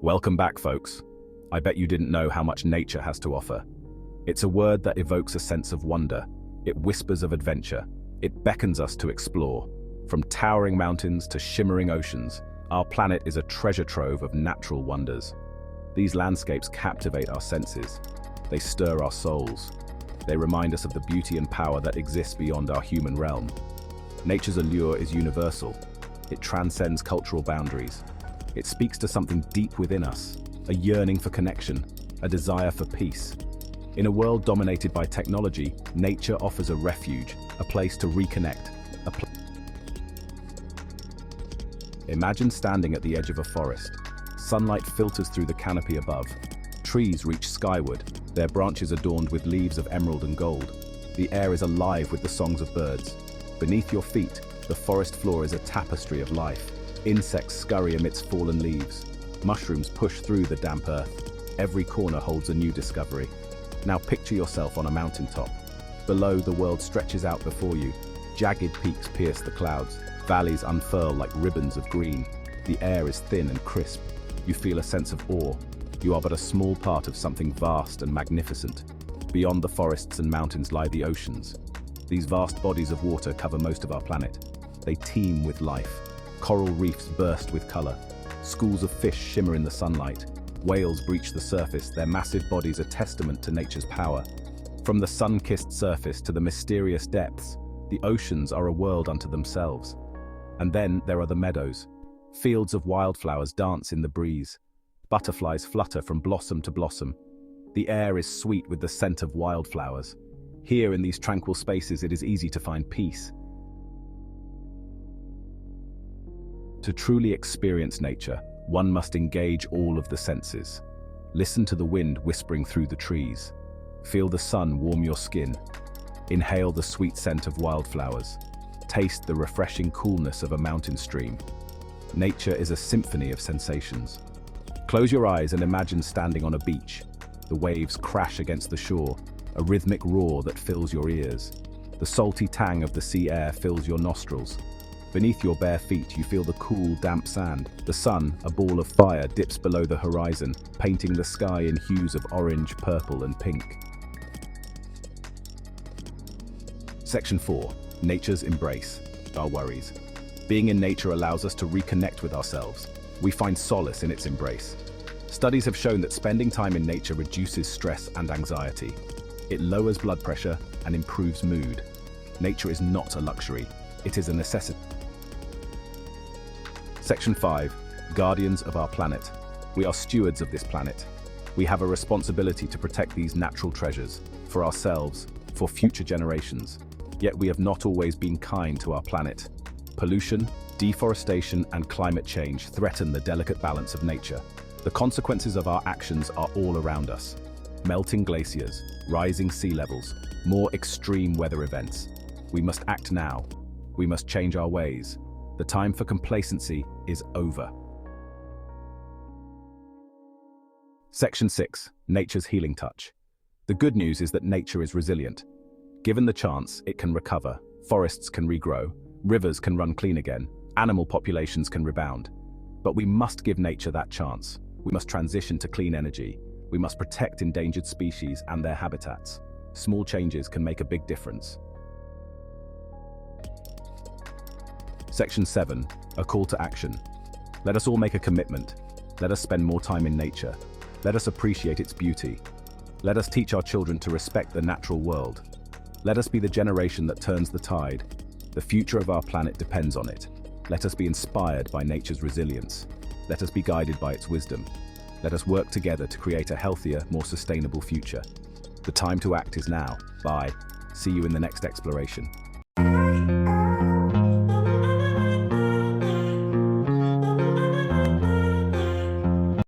Welcome back, folks. I bet you didn't know how much nature has to offer. It's a word that evokes a sense of wonder. It whispers of adventure. It beckons us to explore. From towering mountains to shimmering oceans, our planet is a treasure trove of natural wonders. These landscapes captivate our senses. They stir our souls. They remind us of the beauty and power that exists beyond our human realm. Nature's allure is universal. It transcends cultural boundaries. It speaks to something deep within us, a yearning for connection, a desire for peace. In a world dominated by technology, nature offers a refuge, a place to reconnect. Imagine standing at the edge of a forest. Sunlight filters through the canopy above. Trees reach skyward, their branches adorned with leaves of emerald and gold. The air is alive with the songs of birds. Beneath your feet, the forest floor is a tapestry of life. Insects scurry amidst fallen leaves. Mushrooms push through the damp earth. Every corner holds a new discovery. Now picture yourself on a mountaintop. Below, the world stretches out before you. Jagged peaks pierce the clouds. Valleys unfurl like ribbons of green. The air is thin and crisp. You feel a sense of awe. You are but a small part of something vast and magnificent. Beyond the forests and mountains lie the oceans. These vast bodies of water cover most of our planet. They teem with life. Coral reefs burst with color. Schools of fish shimmer in the sunlight. Whales breach the surface, their massive bodies a testament to nature's power. From the sun-kissed surface to the mysterious depths, the oceans are a world unto themselves. And then there are the meadows. Fields of wildflowers dance in the breeze. Butterflies flutter from blossom to blossom. The air is sweet with the scent of wildflowers. Here in these tranquil spaces, it is easy to find peace. To truly experience nature, one must engage all of the senses. Listen to the wind whispering through the trees. Feel the sun warm your skin. Inhale the sweet scent of wildflowers. Taste the refreshing coolness of a mountain stream. Nature is a symphony of sensations. Close your eyes and imagine standing on a beach. The waves crash against the shore, a rhythmic roar that fills your ears. The salty tang of the sea air fills your nostrils. Beneath your bare feet, you feel the cool, damp sand. The sun, a ball of fire, dips below the horizon, painting the sky in hues of orange, purple, and pink. Section 4. Nature's embrace. Our worries. Being in nature allows us to reconnect with ourselves. We find solace in its embrace. Studies have shown that spending time in nature reduces stress and anxiety. It lowers blood pressure and improves mood. Nature is not a luxury. It is a necessity. Section 5. Guardians of our planet. We are stewards of this planet. We have a responsibility to protect these natural treasures, for ourselves, for future generations. Yet we have not always been kind to our planet. Pollution, deforestation, and climate change threaten the delicate balance of nature. The consequences of our actions are all around us. Melting glaciers, rising sea levels, more extreme weather events. We must act now. We must change our ways. The time for complacency is over. Section 6. Nature's healing touch. The good news is that nature is resilient. Given the chance, it can recover. Forests can regrow. Rivers can run clean again. Animal populations can rebound. But we must give nature that chance. We must transition to clean energy. We must protect endangered species and their habitats. Small changes can make a big difference. Section 7. A call to action. Let us all make a commitment. Let us spend more time in nature. Let us appreciate its beauty. Let us teach our children to respect the natural world. Let us be the generation that turns the tide. The future of our planet depends on it. Let us be inspired by nature's resilience. Let us be guided by its wisdom. Let us work together to create a healthier, more sustainable future. The time to act is now. Bye. See you in the next exploration.